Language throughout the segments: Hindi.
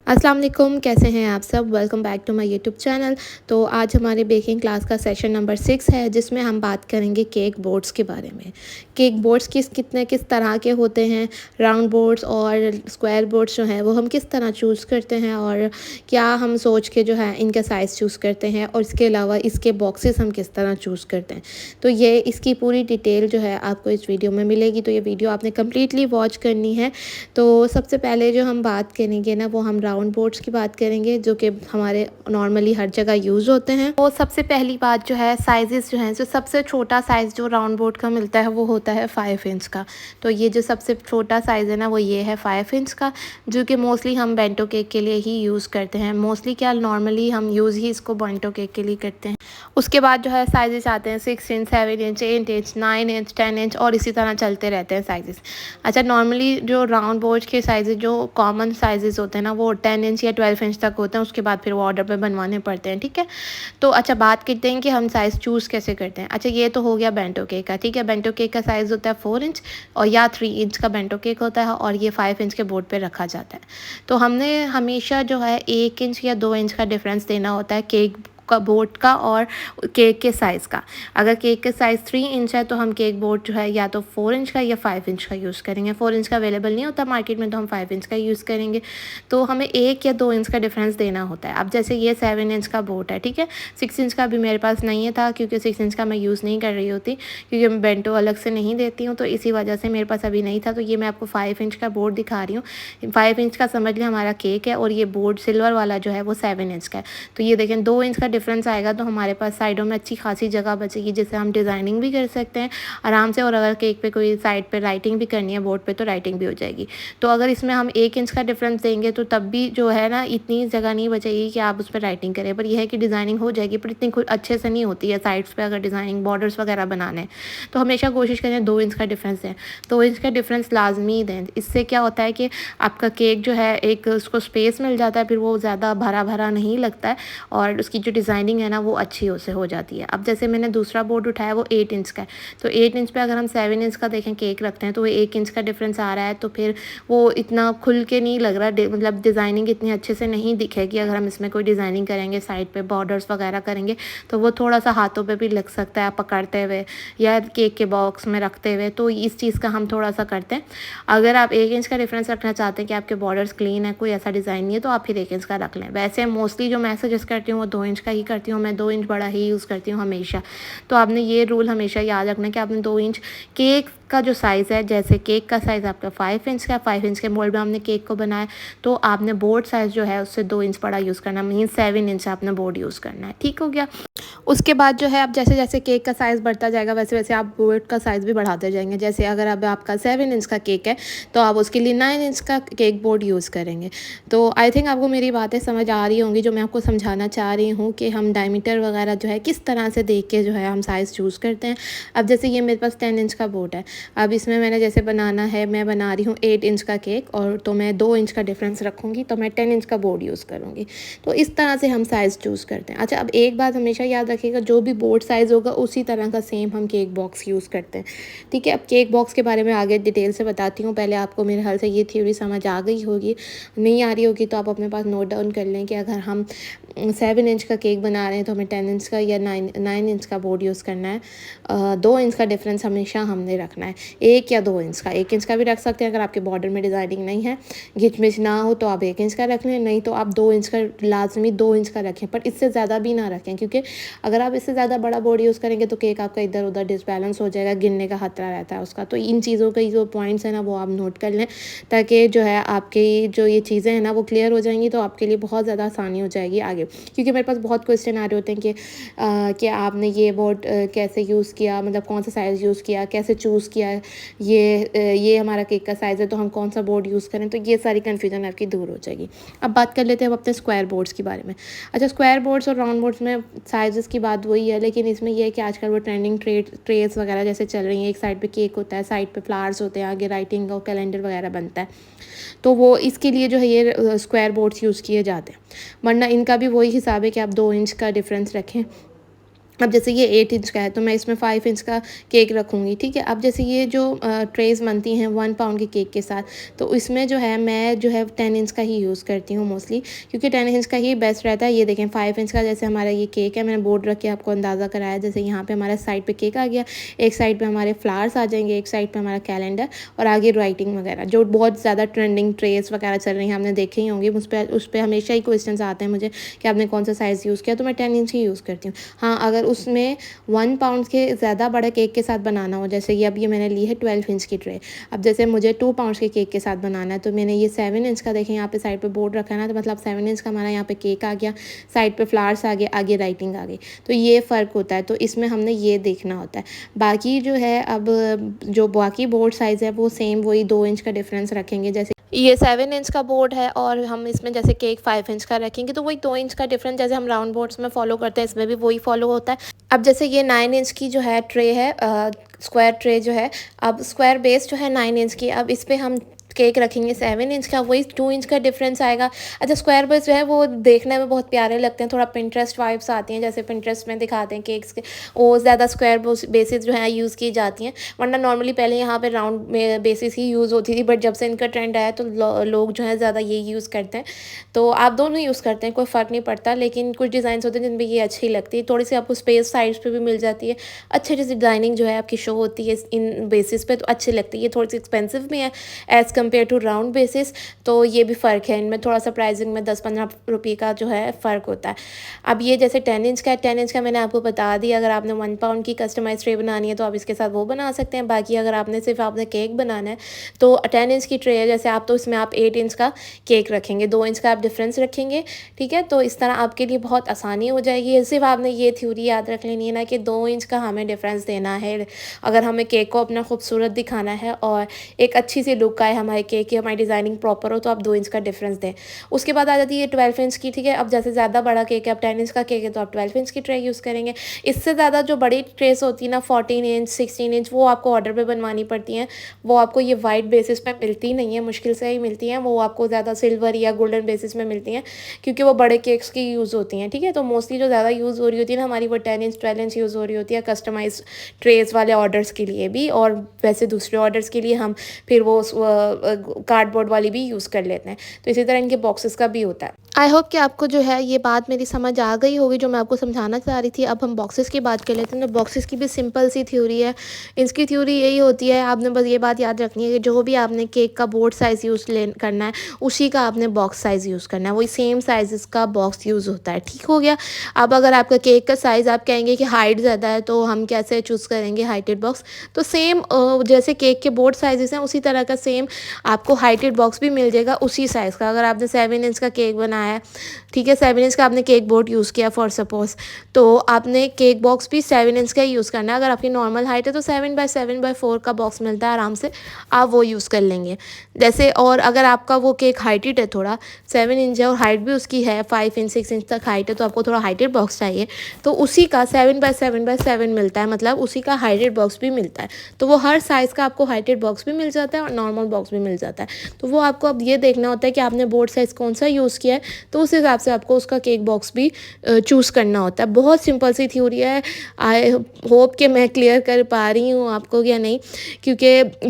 अस्सलाम वालेकुम, कैसे हैं आप सब। Welcome back to my YouTube channel. तो आज हमारे बेकिंग क्लास का सेशन नंबर 6 है, जिसमें हम बात करेंगे केक बोर्ड्स के बारे में। केक बोर्ड्स किस तरह के होते हैं, राउंड बोर्ड्स और स्क्वायर बोर्ड्स जो हैं वो हम किस तरह चूज़ करते हैं, और क्या हम सोच के जो है इनका साइज़ चूज़ करते हैं, और इसके अलावा इसके बॉक्सेस हम किस तरह चूज़ करते हैं। तो ये इसकी पूरी डिटेल जो है आपको इस वीडियो में मिलेगी, तो ये वीडियो आपने कम्प्लीटली वॉच करनी है। तो सबसे पहले जो हम बात करेंगे ना, वो हम राउंड बोर्ड्स की बात करेंगे, जो कि हमारे नॉर्मली हर जगह यूज़ होते हैं। तो सबसे पहली बात जो है, साइज़ेस जो हैं, जो सबसे छोटा साइज़ जो राउंड बोर्ड का मिलता है वो होता है 5 इंच का। तो ये जो सबसे छोटा साइज़ है ना, वो ये है 5 इंच का, जो कि मोस्टली हम बेंटो केक के लिए ही यूज़ करते हैं। मोस्टली क्या, नॉर्मली हम यूज़ ही इसको बेंटो केक के लिए करते हैं। उसके बाद जो है साइज़ेस आते हैं 6 inch, 7 inch, 8 inch, 9 inch, 10 inch, और इसी तरह चलते रहते हैं साइज़ेस। अच्छा, नॉर्मली जो राउंड बोर्ड के साइज़ जो कॉमन साइज़ेस होते हैं ना, वो 10 इंच या 12 इंच तक होते हैं। उसके बाद फिर वो ऑर्डर पे बनवाने पड़ते हैं, ठीक है। तो अच्छा, बात करते हैं कि हम साइज़ चूज़ कैसे करते हैं। अच्छा, ये तो हो गया बेंटो केक का, ठीक है। बेंटो केक का साइज़ होता है 4 इंच और या 3 इंच का बेंटो केक होता है, और ये 5 इंच के बोर्ड पे रखा जाता है। तो हमने हमेशा जो है 1 इंच या 2 इंच का डिफरेंस देना होता है केक का बोर्ड का और केक के साइज़ का। अगर केक का साइज़ 3 इंच है, तो हम केक बोर्ड जो है या तो 4 इंच का या 5 इंच का यूज़ करेंगे। 4 इंच का अवेलेबल नहीं होता मार्केट में, तो हम 5 इंच का यूज़ करेंगे। तो हमें 1 या 2 इंच का डिफरेंस देना होता है। अब जैसे ये 7 इंच का बोर्ड है, ठीक है। 6 इंच का भी मेरे पास नहीं है था, क्योंकि 6 इंच का मैं यूज़ नहीं कर रही होती, क्योंकि मैं बेंटो अलग से नहीं देती हूँ, तो इसी वजह से मेरे पास अभी नहीं था। तो ये मैं आपको 5 इंच का बोर्ड दिखा रही हूँ। 5 इंच का समझ लें हमारा केक है, और ये बोर्ड सिल्वर वाला जो है वो 7 इंच का है। तो ये देखें, 2 इंच का डिफरेंस आएगा, तो हमारे पास साइडों में अच्छी खासी जगह बचेगी, जिससे हम डिज़ाइनिंग भी कर सकते हैं आराम से। और अगर केक पे कोई साइड पे राइटिंग भी करनी है बोर्ड पे, तो राइटिंग भी हो जाएगी। तो अगर इसमें हम 1 इंच का डिफरेंस देंगे, तो तब भी जो है ना, इतनी जगह नहीं बचेगी कि आप उस पर राइटिंग करें। पर यह है कि डिज़ाइनिंग हो जाएगी, पर इतनी अच्छे से नहीं होती है साइड्स पे। अगर डिज़ाइनिंग बॉर्डर्स वगैरह बनाने हैं, तो हमेशा कोशिश करें 2 इंच का डिफरेंस दें। 2 इंच का डिफरेंस लाजमी दें। इससे क्या होता है कि आपका केक जो है, एक उसको स्पेस मिल जाता है, फिर वो ज़्यादा भरा भरा नहीं लगता है, और उसकी जो डिज़ाइनिंग है ना, वो अच्छी उससे हो जाती है। अब जैसे मैंने दूसरा बोर्ड उठाया, वो 8 इंच का है। तो 8 इंच पे अगर हम 7 इंच का देखें केक रखते हैं, तो वो 1 इंच का डिफरेंस आ रहा है। तो फिर वो इतना खुल के नहीं लग रहा, मतलब डिज़ाइनिंग इतनी अच्छे से नहीं दिखेगी। अगर हम इसमें कोई डिज़ाइनिंग करेंगे, साइड पे बॉर्डर्स वगैरह करेंगे, तो वो थोड़ा सा हाथों पे भी लग सकता है पकड़ते हुए या केक के बॉक्स में रखते हुए। तो इस चीज़ का हम थोड़ा सा करते हैं। अगर आप 1 इंच का डिफरेंस रखना चाहते हैं कि आपके बॉर्डर्स क्लीन है, कोई ऐसा डिज़ाइन नहीं है, तो आप फिर 1 इंच का रख लें। वैसे मोस्टली जो मैं सजेस्ट करती हूँ, वो 2 इंच का ही करती हूँ। मैं 2 इंच बड़ा ही यूज़ करती हूँ हमेशा। तो आपने ये रूल हमेशा याद रखना कि आपने 2 इंच केक का जो साइज़ है, जैसे केक का साइज़ आपका 5 इंच का, 5 इंच के मोल्ड में हमने केक को बनाया, तो आपने बोर्ड साइज़ जो है उससे 2 इंच बड़ा यूज़ करना, मीन्स 7 इंच आपने बोर्ड यूज़ करना है। ठीक हो गया। उसके बाद जो है, अब जैसे जैसे केक का साइज़ बढ़ता जाएगा, वैसे वैसे आप बोर्ड का साइज़ भी बढ़ाते जाएंगे। जैसे अगर अब आपका 7 इंच का केक है, तो आप उसके लिए 9 इंच का केक बोर्ड यूज़ करेंगे। तो आई थिंक आपको मेरी बातें समझ आ रही होंगी, जो मैं आपको समझाना चाह रही हूँ कि हम डायमीटर वगैरह जो है किस तरह से देख के जो है हम साइज़ चूज़ करते हैं। अब जैसे ये मेरे पास 10 इंच का बोर्ड है। अब इसमें मैंने जैसे बनाना है, मैं बना रही हूँ 8 इंच का केक, और तो मैं 2 इंच का डिफरेंस रखूँगी, तो मैं 10 इंच का बोर्ड यूज़ करूँगी। तो इस तरह से हम साइज़ चूज़ करते हैं। अच्छा, अब एक बात हमेशा याद रखिएगा, जो भी बोर्ड साइज़ होगा उसी तरह का सेम हम केक बॉक्स यूज़ करते हैं, ठीक है। अब केक बॉक्स के बारे में आगे डिटेल से बताती हूँ। पहले आपको मेरे ख्याल से ये थ्योरी समझ आ गई होगी। नहीं आ रही होगी तो आप अपने पास नोट डाउन कर लें कि अगर हम 7 इंच का केक बना रहे हैं, तो हमें 10 इंच का या 9 इंच का बोर्ड यूज़ करना है। 2 इंच का डिफरेंस हमेशा हमने रखना है, 1 या 2 इंच का। 1 इंच का भी रख सकते हैं अगर आपके बॉर्डर में डिज़ाइनिंग नहीं है, घिच-मिच ना हो, तो आप 1 इंच का रख लें, नहीं तो आप 2 इंच का, लाजमी 2 इंच का रखें, पर इससे ज़्यादा भी ना रखें, क्योंकि अगर आप इससे ज़्यादा बड़ा बोर्ड यूज़ करेंगे, तो केक आपका इधर उधर डिसबैलेंस हो जाएगा, गिरने का खतरा रहता है उसका। तो इन चीज़ों के जो पॉइंट्स हैं ना, वो आप नोट कर लें, ताकि जो है आपकी जो ये चीज़ें हैं ना, वो क्लियर हो जाएंगी, तो आपके लिए बहुत ज़्यादा आसानी हो जाएगी आगे। क्योंकि मेरे पास बहुत क्वेश्चन आ रहे होते हैं कि आपने ये बोर्ड कैसे यूज़ किया, मतलब कौन सा साइज़ यूज़ किया, कैसे चूज़ किया, ये हमारा केक का साइज़ है, तो हम कौन सा बोर्ड यूज़ करें। तो ये सारी कन्फ्यूजन आपकी दूर हो जाएगी। अब बात कर लेते हैं हम अपने स्क्वायर बोर्ड्स के बारे में। अच्छा, स्क्वायर बोर्ड्स और राउंड बोर्ड्स में साइज़ेस की बात वही है, लेकिन इसमें यह है कि आजकल वो ट्रेंडिंग ट्रेस वगैरह जैसे चल रही हैं। एक साइड पे केक होता है, साइड पे फ्लावर्स होते हैं, आगे राइटिंग और कैलेंडर वगैरह बनता है। तो वो इसके लिए जो है ये स्क्वायर बोर्ड्स यूज़ किए जाते हैं। वरना इनका भी वही हिसाब है कि आप 2 इंच का डिफरेंस रखें, अब जैसे ये 8 इंच का है तो मैं इसमें 5 इंच का केक रखूँगी, ठीक है। अब जैसे ये जो ट्रेज़ बनती हैं 1 पाउंड के केक के साथ, तो इसमें जो है मैं जो है 10 इंच का ही यूज़ करती हूँ मोस्टली, क्योंकि 10 इंच का ही बेस्ट रहता है। ये देखें 5 इंच का जैसे हमारा ये केक है, मैंने बोर्ड रख के आपको अंदाज़ा कराया। जैसे यहाँ पे हमारा साइड पे केक आ गया, एक साइड पे हमारे फ्लावर्स आ जाएंगे, एक साइड पे हमारा कैलेंडर और आगे राइटिंग वगैरह, जो बहुत ज़्यादा ट्रेंडिंग ट्रेस वगैरह चल रही हैं, आपने देखे ही होंगे। उस पर हमेशा ही क्वेश्चन आते हैं मुझे कि आपने कौन सा साइज़ यूज़ किया, तो मैं 10 इंच ही यूज़ करती हूँ। हाँ, अगर उसमें 1 पाउंड के ज़्यादा बड़े केक के साथ बनाना हो, जैसे कि अब ये मैंने ली है 12 इंच की ट्रे। अब जैसे मुझे 2 पाउंड्स के केक के साथ बनाना है, तो मैंने ये 7 इंच का, देखें यहाँ पे साइड पे बोर्ड रखा है ना, तो मतलब 7 इंच का हमारा यहाँ पे केक आ गया, साइड पे फ्लावर्स आ गए, आगे राइटिंग आ गई। तो ये फ़र्क होता है, तो इसमें हमने ये देखना होता है। बाकी जो है, अब जो बाकी बोर्ड साइज़ है वो सेम वही 2 इंच का डिफरेंस रखेंगे। जैसे ये 7 इंच का बोर्ड है और हम इसमें जैसे केक 5 इंच का रखेंगे, तो वही 2 इंच का डिफरेंस जैसे हम राउंड बोर्ड्स में फॉलो करते हैं, इसमें भी वही फॉलो होता है। अब जैसे ये 9 इंच की जो है ट्रे है, स्क्वायर ट्रे जो है, अब स्क्वायर बेस जो है 9 इंच की, अब इस पे हम केक रखेंगे 7 इंच का, वही 2 इंच का डिफरेंस आएगा। अच्छा, स्क्वायर बेस जो है वो देखने में बहुत प्यारे लगते हैं, थोड़ा पिंटरेस्ट वाइब्स आती हैं, जैसे पिंटरेस्ट में दिखाते हैं केक्स के, वो ज़्यादा स्क्वायर बेसिस जो है यूज़ की जाती हैं, वरना नॉर्मली पहले यहाँ पे राउंड बेसिस ही यूज़ होती थी, बट जब से इनका ट्रेंड आया तो लोग जो है ज़्यादा ये यूज़ करते हैं। तो आप दोनों यूज़ करते हैं, कोई फ़र्क नहीं पड़ता, लेकिन कुछ डिज़ाइन होते हैं जिनमें ये अच्छी लगती है, थोड़ी सी आपको स्पेस साइड्स पे भी मिल जाती है, अच्छी अच्छी डिज़ाइनिंग जो है आपकी शो होती है इन बेसिस पे, तो अच्छी लगती है। ये थोड़ी सी एक्सपेंसिव भी है as compare to round basis, तो ये भी फ़र्क है इनमें, थोड़ा सा प्राइसिंग में 10-15 रुपये का जो है फ़र्क होता है। अब ये जैसे 10 इंच का है, 10 इंच का मैंने आपको बता दिया। अगर आपने 1 पाउंड की कस्टमाइज़ ट्रे बनानी है तो आप इसके साथ वो बना सकते हैं। बाकी अगर आपने सिर्फ आपने केक बनाना है तो 10 इंच की ट्रे है जैसे आप, तो इसमें आप 8 इंच का केक रखेंगे, 2 इंच का आप डिफरेंस रखेंगे, ठीक है। तो इस तरह आपके लिए बहुत आसानी हो जाएगी। सिर्फ आपने ये थ्योरी याद रख लेनी है ना कि 2 इंच का हमें डिफरेंस देना है अगर हमें केक को अपना खूबसूरत दिखाना है और एक अच्छी सी लुक आए हमारे केक की, हमारी डिज़ाइनिंग प्रॉपर हो, तो आप 2 इंच का डिफरेंस दें। उसके बाद आ जाती है 12 इंच की, ठीक है। अब जैसे ज़्यादा बड़ा केक है, अब 10 इंच का केक है तो आप 12 इंच की ट्रे यूज़ करेंगे। इससे ज़्यादा जो बड़ी ट्रेस होती है ना, 14 इंच 16 इंच, वो आपको ऑर्डर पे बनवानी पड़ती हैं। वो आपको ये वाइट बेसिस पे मिलती नहीं है, मुश्किल से ही मिलती हैं। वो आपको ज़्यादा सिल्वर या गोल्डन बेसिस में मिलती हैं, क्योंकि वो बड़े केक्स की यूज़ होती हैं, ठीक है। तो मोस्टली जो ज़्यादा यूज़ हो रही होती है ना हमारी, वो 10 इंच 12 इंच यूज़ हो रही होती है कस्टमाइज़ ट्रेस वाले ऑर्डर्स के लिए भी, और वैसे दूसरे ऑर्डर्स के लिए हम फिर वो कार्डबोर्ड वाली भी यूज़ कर लेते हैं। तो इसी तरह इनके बॉक्सेस का भी होता है। आई होप कि आपको जो है ये बात मेरी समझ आ गई होगी जो मैं आपको समझाना चाह रही थी। अब हम बॉक्सेस की बात कर लेते हैं। तो बॉक्सेस की भी सिंपल सी थ्योरी है। इसकी थ्योरी यही होती है, आपने बस ये बात याद रखनी है कि जो भी आपने केक का बोर्ड साइज़ करना है, उसी का आपने बॉक्स साइज़ यूज़ करना है, वही सेम साइज़ का बॉक्स यूज़ होता है, ठीक हो गया। अब अगर आपका केक का साइज़ आप कहेंगे कि हाइट ज़्यादा है, तो हम कैसे चूज़ करेंगे हाइटेड बॉक्स? तो सेम जैसे केक के बोर्ड साइज़ हैं, उसी तरह का सेम आपको हाइटेड बॉक्स भी मिल जाएगा उसी साइज़ का। अगर आपने 7 इंच का केक बनाया है, ठीक है, 7 इंच का आपने केक बोर्ड यूज़ किया फॉर सपोज़, तो आपने केक बॉक्स भी 7 इंच का ही यूज़ करना है। अगर आपकी नॉर्मल हाइट है तो 7x7x4 का बॉक्स मिलता है आराम से, आप वो यूज़ कर लेंगे। जैसे, और अगर आपका वो केक हाइटेड है, थोड़ा 7 इंच है और हाइट भी उसकी है 5 इंच 6 इंच तक हाइट है, तो आपको थोड़ा हाइटेड बॉक्स चाहिए, तो उसी का 7x7x7 मिलता है, मतलब उसी का हाइटेड बॉक्स भी मिलता है। तो वो हर साइज़ का आपको हाइटेड बॉक्स भी मिल जाता है और नॉर्मल बॉक्स भी मिल जाता है। तो वो आपको अब ये देखना होता है कि आपने बोर्ड साइज़ कौन सा यूज़ किया है, तो उस हिसाब से आपको उसका केक बॉक्स भी चूज़ करना होता है। बहुत सिंपल सी थ्योरी है। आई होप कि मैं क्लियर कर पा रही हूँ आपको या नहीं, क्योंकि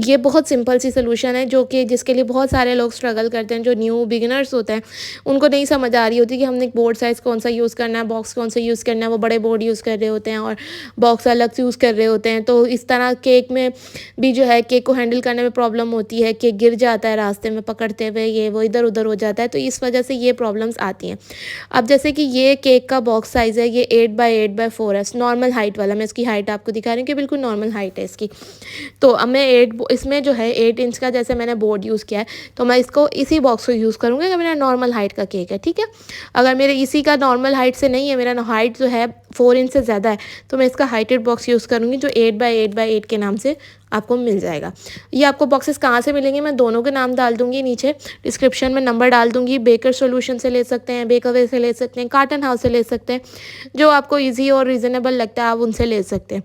ये बहुत सिंपल सी सोल्यूशन है जो कि जिसके लिए बहुत सारे लोग स्ट्रगल करते हैं। जो न्यू बिगिनर्स होते हैं उनको नहीं समझ आ रही होती कि हमने बोर्ड साइज़ कौन सा यूज़ करना है, बॉक्स कौन सा यूज़ करना है। वो बड़े बोर्ड यूज़ कर रहे होते हैं और बॉक्स अलग से यूज़ कर रहे होते हैं, तो इस तरह केक में भी जो है केक को हैंडल करने में प्रॉब्लम होती है। केक गिर जाता है रास्ते में पकड़ते हुए, ये वो इधर उधर हो जाता है, तो इस वजह से ये प्रॉब्लम्स आती हैं। अब जैसे कि ये केक का बॉक्स साइज़ है, ये 8x8x4 है, नॉर्मल हाइट वाला। मैं इसकी हाइट आपको दिखा रही हूँ कि बिल्कुल नॉर्मल हाइट है इसकी। तो अब मैं इसमें जो है 8 इंच का जैसे मैंने बोर्ड यूज़ किया है, तो मैं इसको इसी बॉक्स को यूज़ करूँगी अगर मेरा नॉर्मल हाइट का केक है, ठीक है। अगर मेरे इसी का नॉर्मल हाइट से नहीं है, मेरा हाइट जो है 4 इंच से ज़्यादा है, तो मैं इसका हाइटेड बॉक्स यूज़ करूँगी जो 8x8x8 के नाम से आपको मिल जाएगा। ये आपको बॉक्सेस कहाँ से मिलेंगे, मैं दोनों के नाम डाल दूँगी, नीचे डिस्क्रिप्शन में नंबर डाल दूँगी। बेकर सॉल्यूशन से ले सकते हैं, बेकअवे से ले सकते हैं, कार्टन हाउस से ले सकते हैं, जो आपको ईज़ी और रीज़नेबल लगता है आप उनसे ले सकते हैं।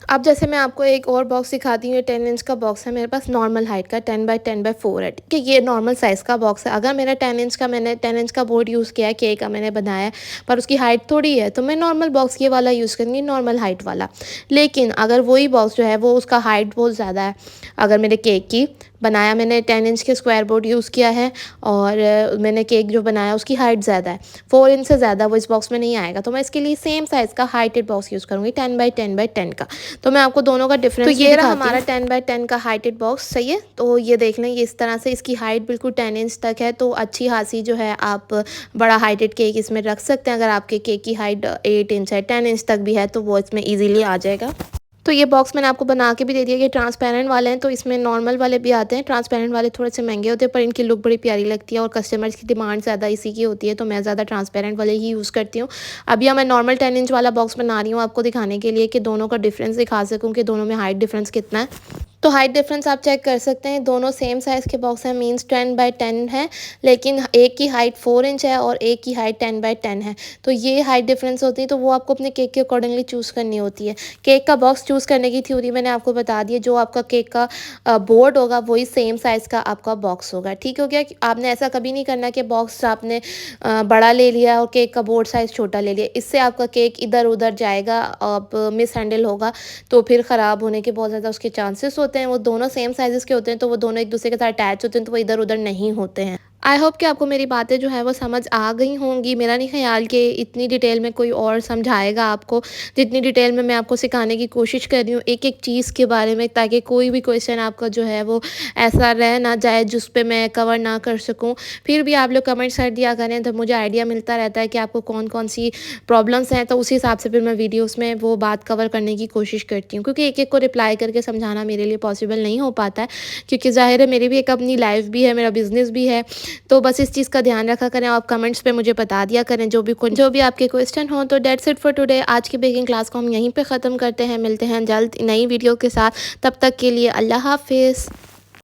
अब जैसे मैं आपको एक और बॉक्स दिखाती हूँ, ये 10 इंच का बॉक्स है मेरे पास नॉर्मल हाइट का, 10 बाय 10 बाय 4 है, ठीक है। ये नॉर्मल साइज़ का बॉक्स है। अगर मेरा 10 इंच का बोर्ड यूज़ किया है, केक का मैंने बनाया है, पर उसकी हाइट थोड़ी है, तो मैं नॉर्मल बॉक्स ये वाला यूज़ करूँगी, नॉर्मल हाइट वाला। लेकिन अगर वही बॉक्स जो है वो उसका हाइट बहुत ज़्यादा है, अगर मेरे केक की बनाया, मैंने 10 इंच के स्क्वायर बोर्ड यूज़ किया है और मैंने केक जो बनाया उसकी हाइट ज़्यादा है, 4 इंच से ज़्यादा वो इस बॉक्स में नहीं आएगा, तो मैं इसके लिए सेम साइज़ का हाइटेड बॉक्स यूज़ करूँगी, 10 बाय 10 बाय 10 का। तो मैं आपको दोनों का डिफरेंस तो ये रहा हमारा 10 बाय 10 का हाइटेड बॉक्स, सही है। तो ये देख लें, ये इस तरह से इसकी हाइट बिल्कुल 10 इंच तक है, तो अच्छी खासी जो है आप बड़ा हाइटेड केक इसमें रख सकते हैं। अगर आपके केक की हाइट 8 इंच है, 10 इंच तक भी है, तो वो इसमें ईज़िली आ जाएगा। तो ये बॉक्स मैंने आपको बना के भी दे दिया। ये ट्रांसपेरेंट वाले हैं, तो इसमें नॉर्मल वाले भी आते हैं। ट्रांसपेरेंट वाले थोड़े से महंगे होते हैं, पर इनकी लुक बड़ी प्यारी लगती है और कस्टमर्स की डिमांड ज़्यादा इसी की होती है, तो मैं ज़्यादा ट्रांसपेरेंट वाले ही यूज़ करती हूँ। अभी मैं नॉर्मल 10 इंच वाला बॉक्स बना रही हूँ आपको दिखाने के लिए, कि दोनों का डिफरेंस दिखा सकूँ कि दोनों में हाइट डिफरेंस कितना है। तो हाइट डिफरेंस आप चेक कर सकते हैं, दोनों सेम साइज़ के बॉक्स हैं, मीन्स 10 बाय 10 है, लेकिन एक की हाइट 4 इंच है और एक की हाइट 10 बाय 10 है। तो ये हाइट डिफरेंस होती है, तो वो आपको अपने केक के अकॉर्डिंगली चूज़ करनी होती है। केक का बॉक्स चूज़ करने की थ्योरी मैंने आपको बता दी है, जो आपका केक का बोर्ड होगा वही सेम साइज़ का आपका बॉक्स होगा, ठीक हो गया। कि आपने ऐसा कभी नहीं करना कि बॉक्स आपने बड़ा ले लिया और केक का बोर्ड साइज़ छोटा ले लिया, इससे आपका केक इधर उधर जाएगा, आप मिस हैंडल होगा, तो फिर ख़राब होने के बहुत ज़्यादा उसके चांसेस होते हैं। वो दोनों सेम साइज़ेस के होते हैं, तो वो दोनों एक दूसरे के साथ अटैच होते हैं, तो वो इधर उधर नहीं होते हैं। आई होप कि आपको मेरी बातें जो है वो समझ आ गई होंगी। मेरा नहीं ख़्याल कि इतनी डिटेल में कोई और समझाएगा आपको, जितनी डिटेल में मैं आपको सिखाने की कोशिश कर रही हूँ एक-एक चीज़ के बारे में, ताकि कोई भी क्वेश्चन आपका जो है वो ऐसा रह ना जाए जिस पे मैं कवर ना कर सकूँ। फिर भी आप लोग कमेंट्स कर दिया करें, तो मुझे आइडिया मिलता रहता है कि आपको कौन-कौन सी प्रॉब्लम्स हैं, तो उसी हिसाब से फिर मैं वीडियोज़ में वो बात कवर करने की कोशिश करती हूँ। क्योंकि एक-एक को रिप्लाई करके समझाना मेरे लिए पॉसिबल नहीं हो पाता है, क्योंकि ज़ाहिर है मेरी भी एक अपनी लाइफ़ भी है, मेरा बिज़नेस भी है। तो बस इस चीज़ का ध्यान रखा करें, आप कमेंट्स पे मुझे बता दिया करें जो भी आपके क्वेश्चन हो। तो दैट्स इट फॉर टुडे। आज की बेकिंग क्लास को हम यहीं पे ख़त्म करते हैं। मिलते हैं जल्द नई वीडियो के साथ। तब तक के लिए अल्लाह हाफ़िज़।